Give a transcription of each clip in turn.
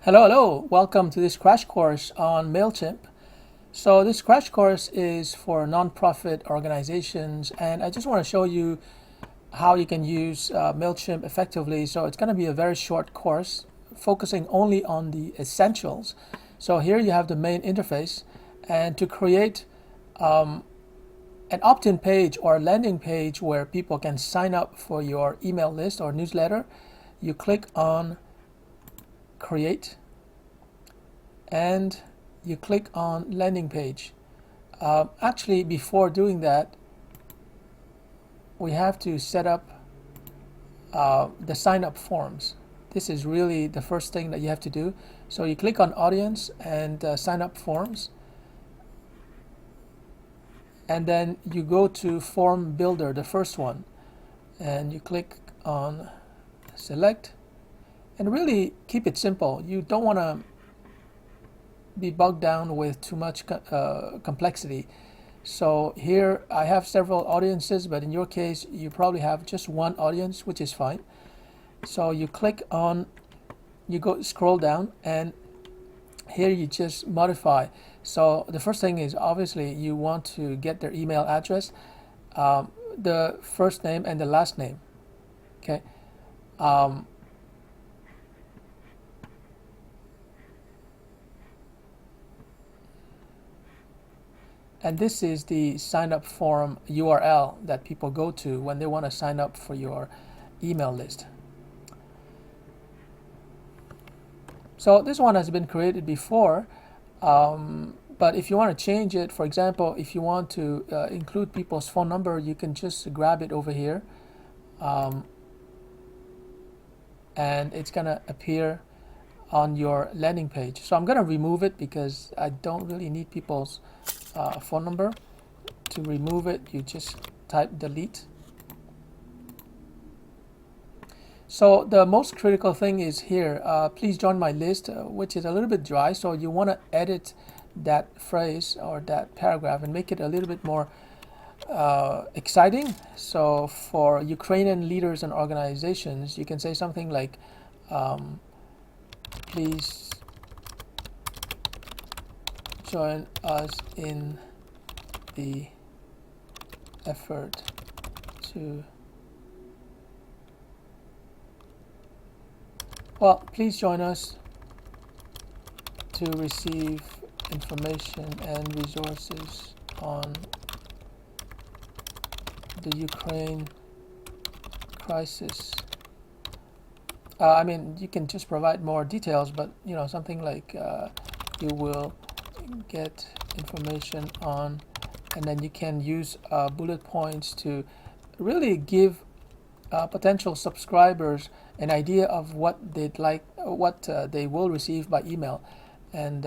Hello. Welcome to this crash course on Mailchimp. So this crash course is for nonprofit organizations, and I just want to show you how you can use Mailchimp effectively. So it's going to be a very short course focusing only on the essentials. So here you have the main interface, and to create an opt-in page or a landing page where people can sign up for your email list or newsletter, you click on create and you click on landing page. Actually, before doing that, we have to set up the sign up forms. This is really the first thing that you have to do. So you click on audience and sign up forms, and then you go to form builder, the first one, and you click on select, and really keep it simple. You don't want to be bogged down with too much complexity. So here I have several audiences, but in your case you probably have just one audience, which is fine. So you click on, you go scroll down, and here you just modify. So the first thing is obviously you want to get their email address, the first name and the last name. Okay. And this is the sign up form URL that people go to when they want to sign up for your email list. So this one has been created before, but if you want to change it, for example, if you want to include people's phone number, you can just grab it over here, and it's going to appear on your landing page. So I'm going to remove it because I don't really need people's phone number. To remove it, you just type delete. So the most critical thing is here, please join my list, which is a little bit dry. So you want to edit that phrase or that paragraph and make it a little bit more exciting. So for Ukrainian leaders and organizations, you can say something like, please join us in the effort to, please join us to receive information and resources on the Ukraine crisis. I mean, you can just provide more details, but you know, something like you will get information on, and then you can use bullet points to really give potential subscribers an idea of what they'd like, what they will receive by email, and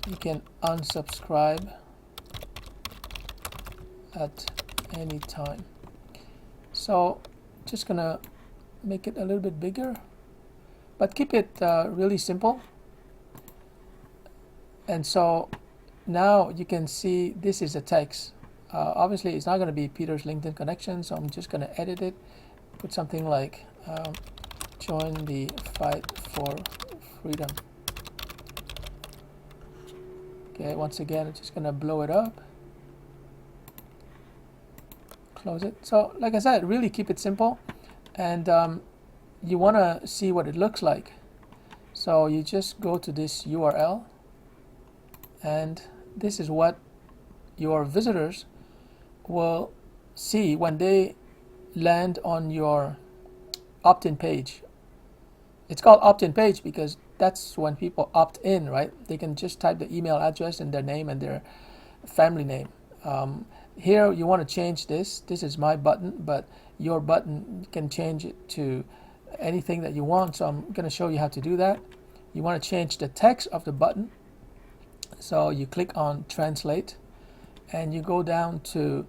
you can unsubscribe at any time. So just gonna make it a little bit bigger, but keep it really simple. And so now you can see this is a text. Obviously it's not going to be Peter's LinkedIn connection, so I'm just going to edit it, put something like join the fight for freedom. Okay, once again I'm just going to blow it up, close it. So like I said, really keep it simple, and you want to see what it looks like. So you just go to this URL, and this is what your visitors will see when they land on your opt-in page. It's called opt-in page because that's when people opt in, right? They can just type the email address and their name and their family name. Here you want to change this. This is my button, but your button, you can change it to anything that you want. So I'm going to show you how to do that. You want to change the text of the button. So you click on translate, and you go down to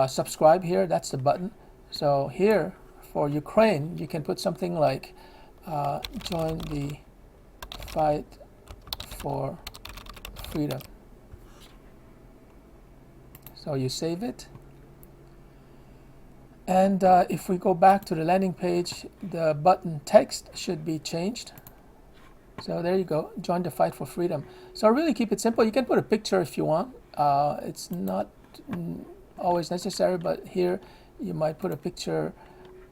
subscribe here. That's the button. So here for Ukraine, you can put something like join the fight for freedom. So you save it, And if we go back to the landing page, the button text should be changed. So there you go, join the fight for freedom. So really keep it simple. You can put a picture if you want. It's not always necessary, but here you might put a picture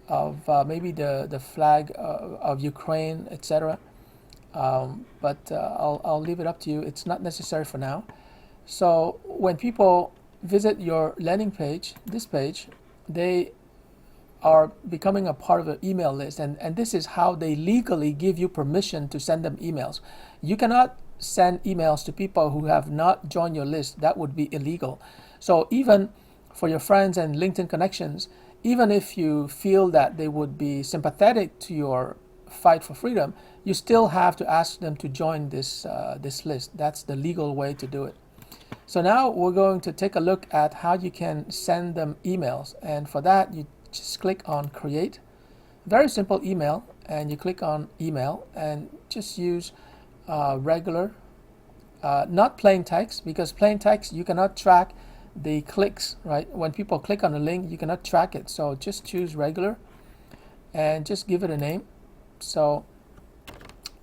of maybe the flag of Ukraine, etc. But I'll leave it up to you. It's not necessary for now. So when people visit your landing page, this page, they are becoming a part of an email list, and this is how they legally give you permission to send them emails. You cannot send emails to people who have not joined your list. That would be illegal. So even for your friends and LinkedIn connections, even if you feel that they would be sympathetic to your fight for freedom, you still have to ask them to join this list. That's the legal way to do it. So now we're going to take a look at how you can send them emails, and for that you just click on create. Very simple email, and you click on email and just use regular, not plain text, because plain text you cannot track the clicks, right? When people click on a link, you cannot track it. So just choose regular and just give it a name. So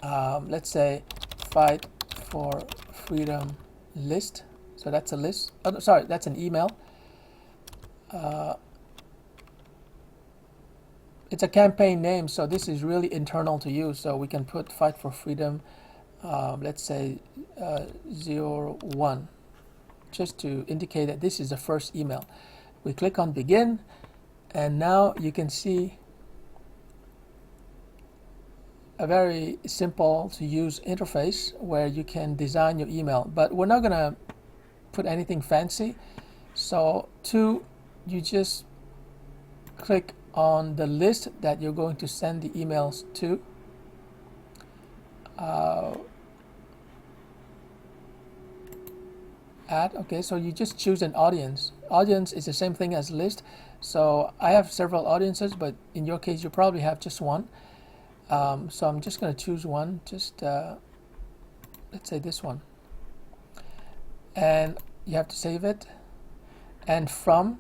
let's say fight for freedom list. So that's a list. Oh, sorry, that's an email. It's a campaign name, so this is really internal to you. So we can put fight for freedom, let's say 01, just to indicate that this is the first email. We click on begin, and now you can see a very simple to use interface where you can design your email, but we're not gonna put anything fancy. So you just click on the list that you're going to send the emails to. Okay, so you just choose an audience. Audience is the same thing as list. So I have several audiences, but in your case you probably have just one. So I'm just going to choose one, just let's say this one, and you have to save it, and from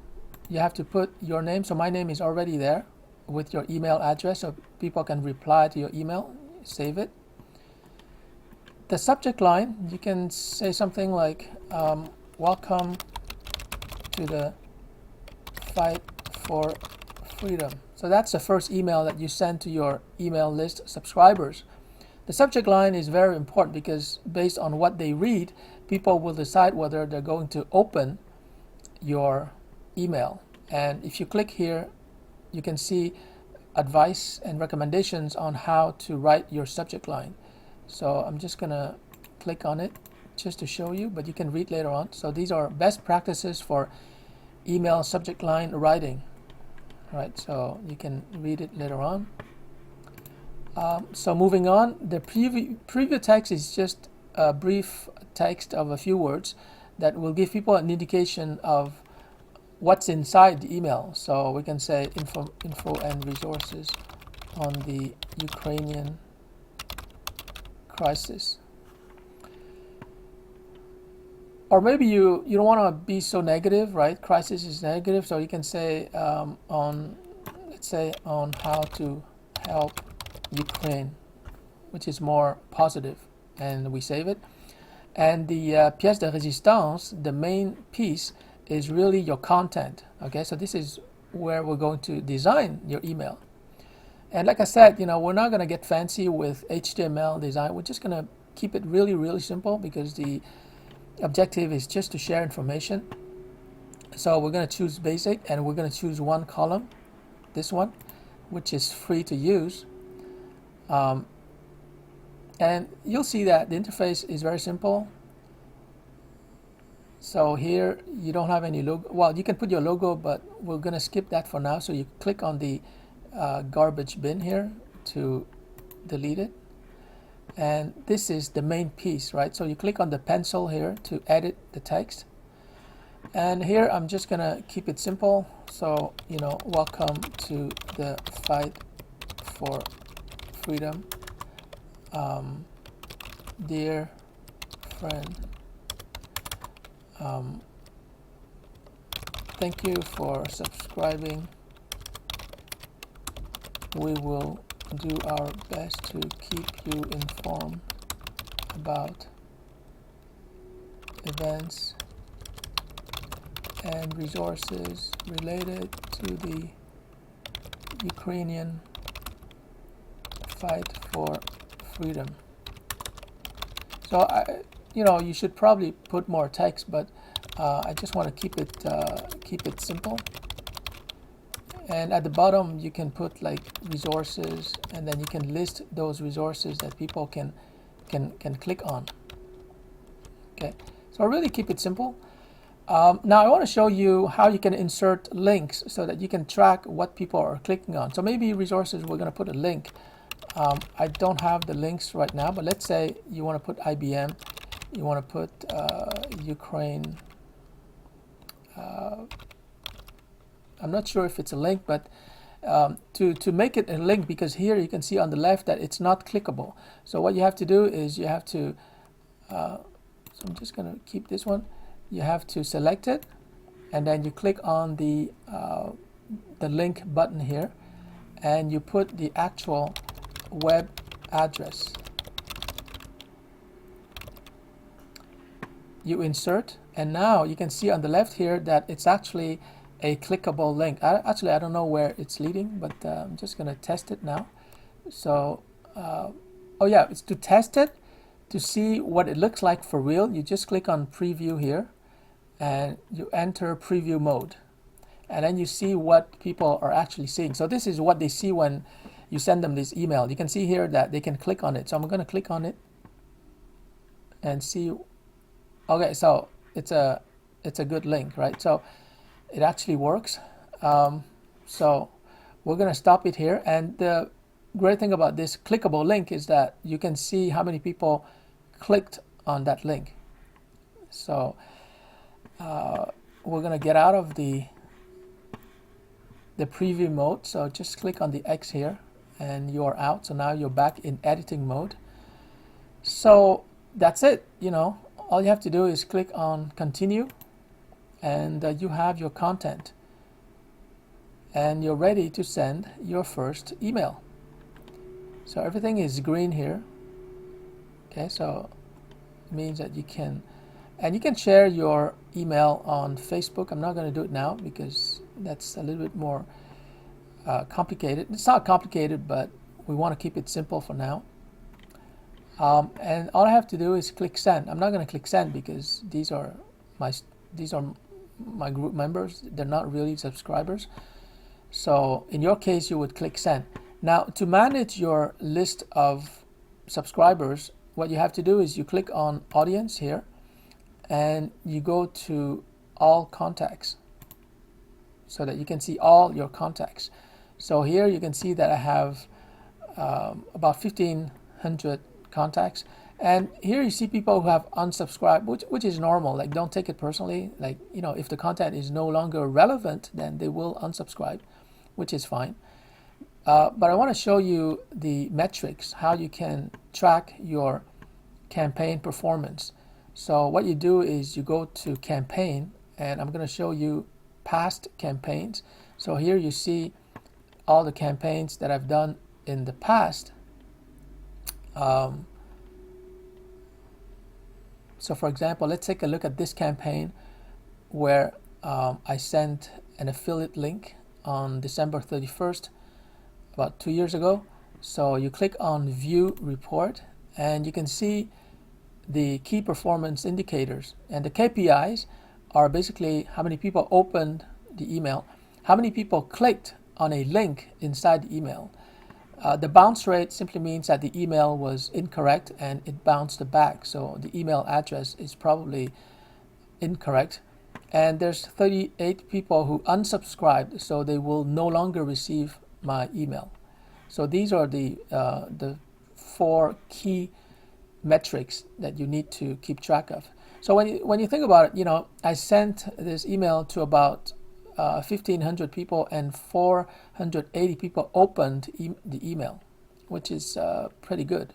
you have to put your name. So my name is already there with your email address, so people can reply to your email. Save it. The subject line, you can say something like welcome to the fight for freedom. So that's the first email that you send to your email list subscribers. The subject line is very important because based on what they read, people will decide whether they're going to open your email. And if you click here, you can see advice and recommendations on how to write your subject line. So I'm just gonna click on it just to show you, but you can read later on. So these are best practices for email subject line writing. Right, so you can read it later on. So moving on, the preview text is just a brief text of a few words that will give people an indication of what's inside the email. So we can say info and resources on the Ukrainian crisis. Or maybe you don't want to be so negative, right? Crisis is negative, so you can say let's say on how to help Ukraine, which is more positive, and we save it. And the pièce de résistance, the main piece, is really your content. Okay, so this is where we're going to design your email. And like I said, we're not going to get fancy with HTML design. We're just going to keep it really, really simple because the objective is just to share information. So we're going to choose basic, and we're going to choose one column, this one, which is free to use. And you'll see that the interface is very simple. So here you don't have any logo. Well, you can put your logo, but we're going to skip that for now. So you click on the garbage bin here to delete it. And this is the main piece, right? So you click on the pencil here to edit the text. And here I'm just going to keep it simple. So, welcome to the fight for freedom. Dear friend, thank you for subscribing We will do our best to keep you informed about events and resources related to the Ukrainian fight for freedom. So you should probably put more text, but I just want to keep it simple. And at the bottom you can put like resources, and then you can list those resources that people can click on. Okay, so really keep it simple. Now I want to show you how you can insert links so that you can track what people are clicking on. So maybe resources, we're going to put a link. I don't have the links right now, but let's say you want to put IBM, you want to put Ukraine. I'm not sure if it's a link, but to make it a link, because here you can see on the left that it's not clickable. So what you have to do is you have to, so I'm just going to keep this one. You have to select it, and then you click on the link button here, and you put the actual web address. You insert, and now you can see on the left here that it's actually a clickable link. Actually, I don't know where it's leading, but I'm just going to test it now. So, oh yeah, it's to test it, to see what it looks like for real. You just click on preview here, and you enter preview mode, and then you see what people are actually seeing. So this is what they see when you send them this email. You can see here that they can click on it. So I'm going to click on it and see. Okay, so it's a good link, right? So it actually works. So we're going to stop it here. And the great thing about this clickable link is that you can see how many people clicked on that link. So we're going to get out of the preview mode. So just click on the X here, and you're out. So now you're back in editing mode. So that's it. All you have to do is click on continue, and you have your content, and you're ready to send your first email. So everything is green here. Okay, so it means that you can share your email on Facebook. I'm not going to do it now because that's a little bit more complicated. It's not complicated, but we want to keep it simple for now. And all I have to do is click send. I'm not going to click send because these are my group members. They're not really subscribers. So in your case, you would click send. Now, to manage your list of subscribers, what you have to do is you click on audience here, and you go to all contacts so that you can see all your contacts. So here you can see that I have about 1,500 contacts, and here you see people who have unsubscribed, which is normal. Like, don't take it personally. Like, if the content is no longer relevant, then they will unsubscribe, which is fine. But I want to show you the metrics, how you can track your campaign performance. So what you do is you go to campaign, and I'm going to show you past campaigns. So here you see all the campaigns that I've done in the past. So for example, let's take a look at this campaign where I sent an affiliate link on December 31st, about 2 years ago. So you click on view report, and you can see the key performance indicators, and the KPIs are basically how many people opened the email, how many people clicked on a link inside the email. The bounce rate simply means that the email was incorrect and it bounced back, so the email address is probably incorrect. And there's 38 people who unsubscribed, so they will no longer receive my email. So these are the 4 key metrics that you need to keep track of. So when you think about it, I sent this email to about 1,500 people, and 480 people opened the email, which is pretty good.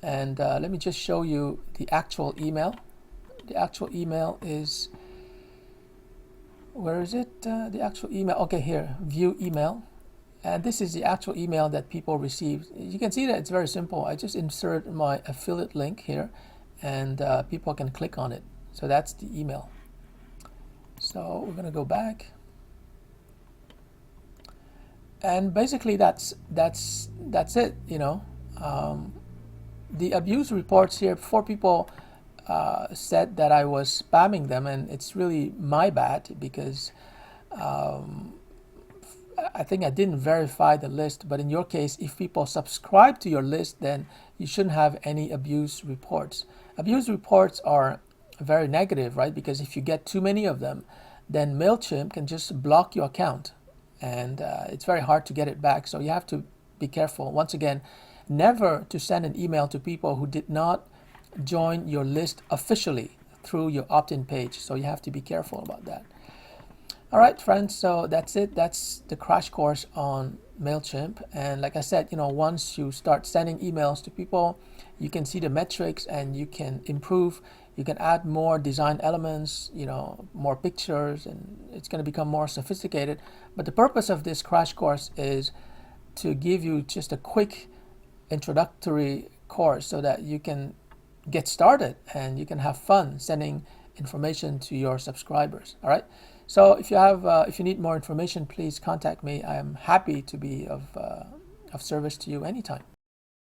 And let me just show you the actual email. The actual email is, where is it? The actual email, okay, here, view email. And this is the actual email that people received. You can see that it's very simple. I just insert my affiliate link here, and people can click on it. So that's the email. So we're going to go back. And basically that's it, you know. The abuse reports here, 4 people said that I was spamming them, and it's really my bad because I think I didn't verify the list. But in your case, if people subscribe to your list, then you shouldn't have any abuse reports. Abuse reports are very negative, right? Because if you get too many of them, then Mailchimp can just block your account, and it's very hard to get it back. So you have to be careful. Once again, never to send an email to people who did not join your list officially through your opt-in page. So you have to be careful about that. All right, friends, so that's it. That's the crash course on Mailchimp. And like I said, you know, once you start sending emails to people, you can see the metrics and you can improve. You can add more design elements, you know, more pictures, and it's going to become more sophisticated. But the purpose of this crash course is to give you just a quick introductory course so that you can get started and you can have fun sending information to your subscribers. All right. So if you need more information, please contact me. I am happy to be of service to you anytime.